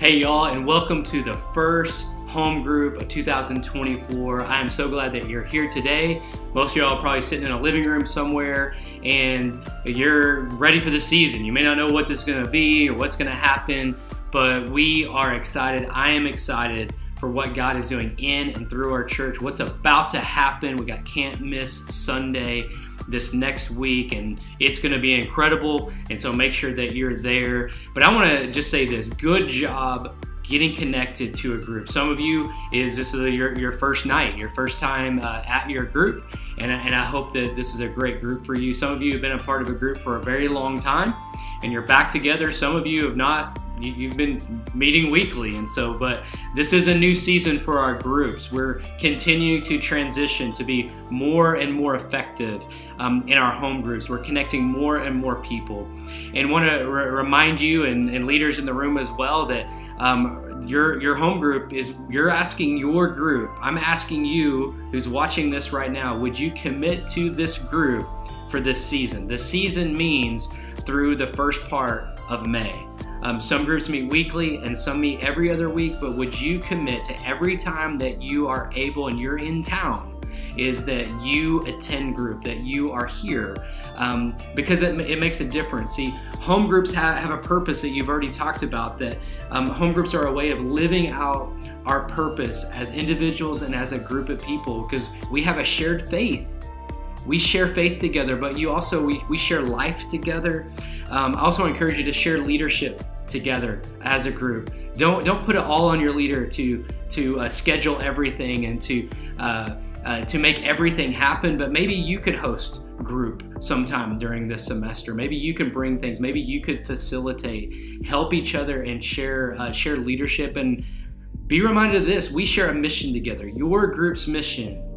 Hey y'all, and welcome to the first home group of 2024. I am so glad that you're here today. Most of y'all are probably sitting in a living room somewhere and you're ready for the season. You may not know what this is going to be or what's going to happen, but we are excited. I am excited for what God is doing in and through our church, what's about to happen. We got Can't Miss Sunday this next week, and it's going to be incredible, and so make sure that you're there. But I want to just say this: good job getting connected to a group. Some of you, this is your first night, your first time at your group, and I hope that this is a great group for you. Some of you have been a part of a group for a very long time, and you're back together. Some of you have not. You've been meeting weekly, and so, but this is a new season for our groups. We're continuing to transition to be more and more effective in our home groups. We're connecting more and more people, and want to remind you and leaders in the room as well that your home group is, you're asking your group, I'm asking you who's watching this right now, would you commit to this group for this season? The season means through the first part of May. Some groups meet weekly and some meet every other week, but would you commit to every time that you are able and you're in town is that you attend group, that you are here, because it makes a difference. See, home groups have a purpose that you've already talked about, that home groups are a way of living out our purpose as individuals and as a group of people, because we have a shared faith. We share faith together, but we share life together. I also encourage you to share leadership together as a group. Don't put it all on your leader to schedule everything and to make everything happen, but maybe you could host group sometime during this semester. Maybe you can bring things. Maybe you could facilitate, help each other, and share leadership. And be reminded of this: we share a mission together. Your group's mission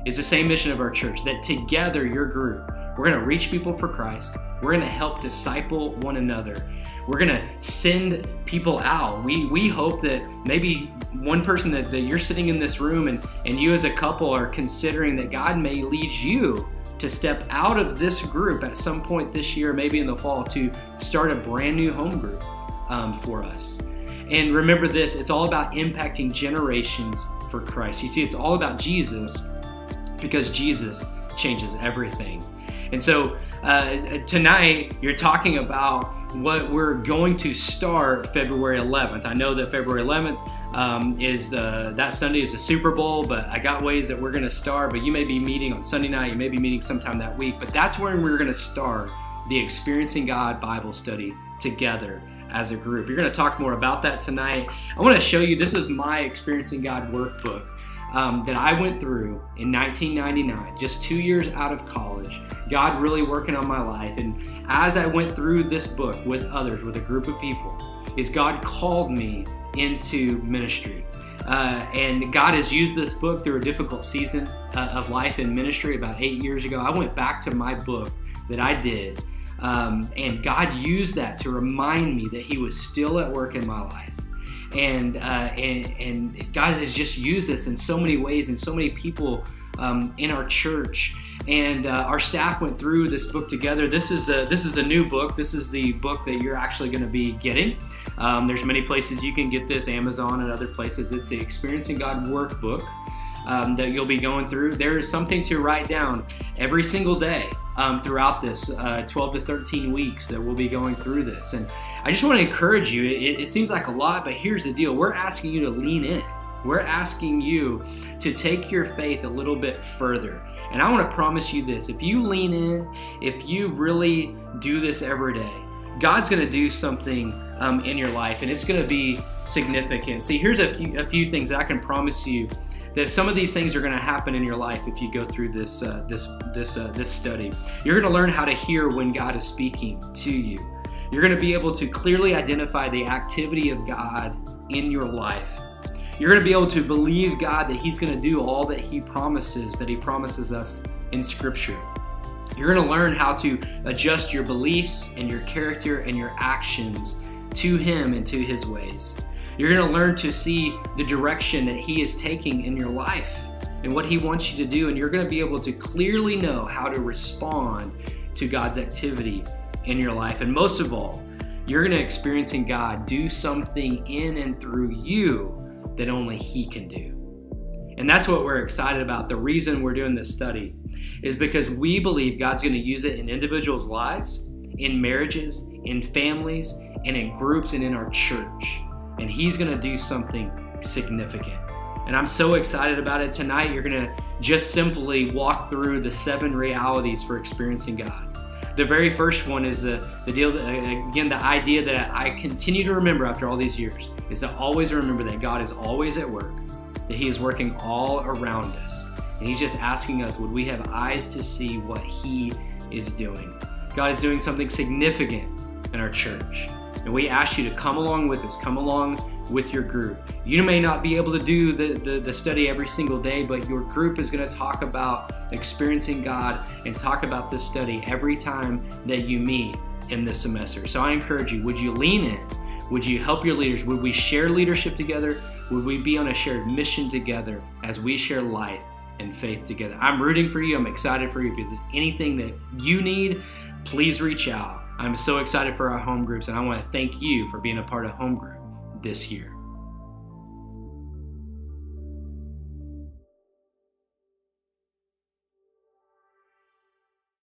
is the same mission of our church, that together, your group, we're going to reach people for Christ. We're going to help disciple one another. We're going to send people out. We hope that maybe one person that you're sitting in this room and you as a couple are considering that God may lead you to step out of this group at some point this year, maybe in the fall, to start a brand new home group for us. And remember this: it's all about impacting generations for Christ. You see, it's all about Jesus, because Jesus changes everything. And so tonight you're talking about what we're going to start February 11th. I know that February 11th is that Sunday is the Super Bowl, but I got ways that we're going to start. But you may be meeting on Sunday night, you may be meeting sometime that week, but that's when we're going to start the Experiencing God Bible study together as a group. You're going to talk more about that tonight. I want to show you, this is my Experiencing God workbook that I went through in 1999, just 2 years out of college. God really working on my life. And as I went through this book with others, with a group of people, God called me into ministry. And God has used this book through a difficult season of life in ministry. About 8 years ago, I went back to my book that I did, and God used that to remind me that He was still at work in my life. And God has just used this in so many ways, and so many people in our church. And our staff went through this book together. This is the new book. This is the book that you're actually going to be getting. There's many places you can get this, Amazon and other places. It's the Experiencing God workbook that you'll be going through. There is something to write down every single day throughout this 12 to 13 weeks that we'll be going through this. And I just want to encourage you. It seems like a lot, but here's the deal. We're asking you to lean in. We're asking you to take your faith a little bit further. And I want to promise you this: if you lean in, if you really do this every day, God's going to do something in your life, and it's going to be significant. See, here's a few things that I can promise you, that some of these things are going to happen in your life if you go through this study. You're going to learn how to hear when God is speaking to you. You're going to be able to clearly identify the activity of God in your life. You're going to be able to believe God that He's going to do all that He promises us in Scripture. You're going to learn how to adjust your beliefs and your character and your actions to Him and to His ways. You're going to learn to see the direction that He is taking in your life and what He wants you to do, and you're going to be able to clearly know how to respond to God's activity in your life. And most of all, you're going to experiencing God do something in and through you that only He can do. And that's what we're excited about. The reason we're doing this study is because we believe God's going to use it in individuals' lives, in marriages, in families, and in groups, and in our church. And He's going to do something significant. And I'm so excited about it. Tonight, you're going to just simply walk through the 7 realities for experiencing God. The very first one is the deal that, again, the idea that I continue to remember after all these years is to always remember that God is always at work, that He is working all around us. And He's just asking us, would we have eyes to see what He is doing? God is doing something significant in our church. And we ask you to come along with us, come along with your group. You may not be able to do the study every single day, but your group is going to talk about experiencing God and talk about this study every time that you meet in this semester. So I encourage you, would you lean in? Would you help your leaders? Would we share leadership together? Would we be on a shared mission together as we share life and faith together? I'm rooting for you. I'm excited for you. If there's anything that you need, please reach out. I'm so excited for our home groups, and I want to thank you for being a part of home group this year.